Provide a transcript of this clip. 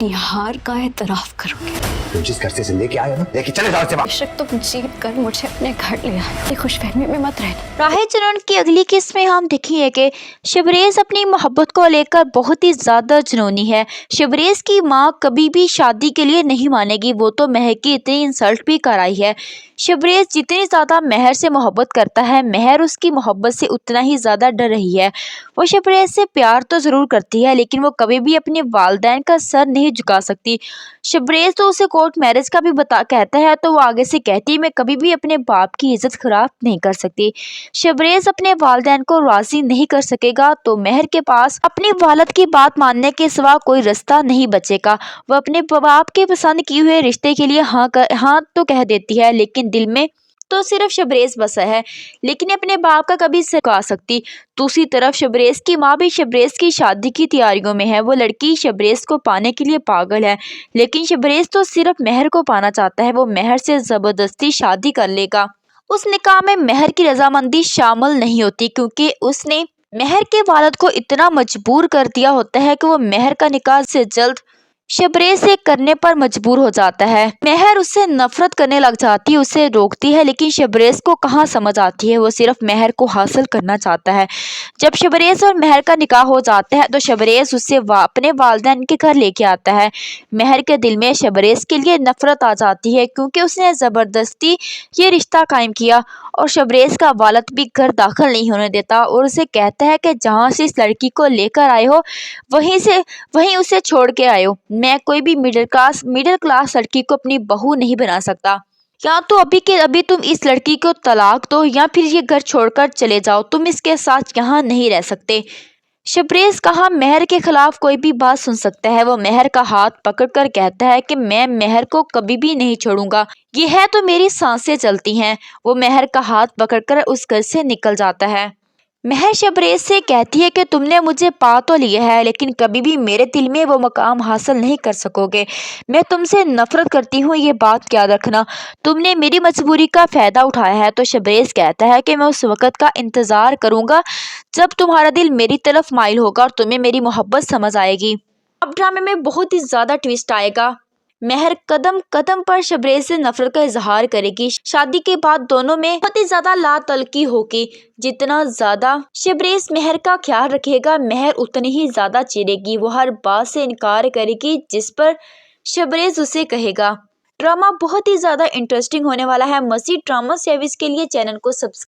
हार का एतराफ करूंगी। तुम जिस घर से इसे लेके आए हो ना, लेके चले जाओ इससे बाहर। बेशक तुम जीत कर मुझे अपने घर ले आए, खुशफहमी में मत रहना। राहे चरण की अगली किस्त में हम देखेंगे कि शबरेज अपनी मोहब्बत को लेकर बहुत ही ज़्यादा जुनूनी है। शबरेज की माँ कभी भी शादी के लिए नहीं मानेगी, वो तो महर की इतनी इंसल्ट भी कराई है। शबरेज जितनी ज़्यादा महर से मोहब्बत करता है, महर उसकी मोहब्बत से उतना ही ज़्यादा डर रही है। वो शबरेज से प्यार तो ज़रूर करती है, लेकिन वो कभी भी अपने वालिदैन का सर नहीं झुका सकती। शबरेज तो उसे कोर्ट मैरिज का भी कहता है, तो वो आगे से कहती है मैं कभी भी अपने बाप की इज्जत खराब नहीं कर सकती। शबरेज अपने वालिदैन को राजी नहीं कर सकेगा तो महर के पास अपनी वालिद की बात मानने के सिवा कोई रास्ता नहीं बचेगा। वह अपने बाप के पसंद किए हुए रिश्ते के लिए हाँ तो कह देती है, लेकिन दिल में तो सिर्फ शबरेज बसा है, लेकिन अपने बाप का कभी झुका सकती। दूसरी तरफ शबरेज की माँ भी शबरेज की शादी की तैयारियों में है। वो लड़की शबरेज को पाने के लिए पागल है, लेकिन शबरेज तो सिर्फ महर को पाना चाहता है। वो महर से जबरदस्ती शादी कर लेगा। उस निकाह में महर की रजामंदी शामिल नहीं होती, क्योंकि उसने महर के वालिद को इतना मजबूर कर दिया होता है कि वो महर का निकाह से जल्द शबरेज से करने पर मजबूर हो जाता है। महर उससे नफरत करने लग जाती है, उसे रोकती है, लेकिन शबरेज को कहाँ समझ आती है। वो सिर्फ महर को हासिल करना चाहता है। जब शबरेज और महर का निकाह हो जाता है तो शबरेज उससे अपने वालिदैन के घर लेके आता है। महर के दिल में शबरेज के लिए नफरत आ जाती है, क्योंकि उसने ज़बरदस्ती ये रिश्ता कायम किया और शबरेज का वालिद भी घर दाखिल नहीं होने देता और उसे कहता है कि जहाँ से इस लड़की को लेकर आए हो वहीं उसे छोड़ के आए हो। मैं कोई भी मिडिल क्लास लड़की को अपनी बहू नहीं बना सकता। या तो अभी के अभी तुम इस लड़की को तलाक दो या फिर ये घर छोड़कर चले जाओ, तुम इसके साथ यहाँ नहीं रह सकते। शबरेज कहाँ महर के खिलाफ कोई भी बात सुन सकता है। वो महर का हाथ पकड़कर कहता है कि मैं महर को कभी भी नहीं छोड़ूंगा, ये है तो मेरी सांसें चलती हैं। वो महर का हाथ पकड़कर उस घर से निकल जाता है। महर शबरेज से कहती है कि तुमने मुझे पा तो लिया है, लेकिन कभी भी मेरे दिल में वो मकाम हासिल नहीं कर सकोगे। मैं तुमसे नफरत करती हूँ, ये बात याद रखना। तुमने मेरी मजबूरी का फ़ायदा उठाया है। तो शबरेज कहता है कि मैं उस वक़्त का इंतज़ार करूँगा जब तुम्हारा दिल मेरी तरफ माइल होगा और तुम्हें मेरी मोहब्बत समझ आएगी। अब ड्रामे में बहुत ही ज़्यादा ट्विस्ट आएगा। महर कदम कदम पर शबरेज से नफरत का इजहार करेगी। शादी के बाद दोनों में बहुत ही ज्यादा लातल्की होगी। जितना ज्यादा शबरेज महर का ख्याल रखेगा, महर उतनी ही ज्यादा चिढ़ेगी। वो हर बात से इनकार करेगी जिस पर शबरेज उसे कहेगा। ड्रामा बहुत ही ज्यादा इंटरेस्टिंग होने वाला है। मज़ीद ड्रामा सर्विस के लिए चैनल को सब्सक्राइब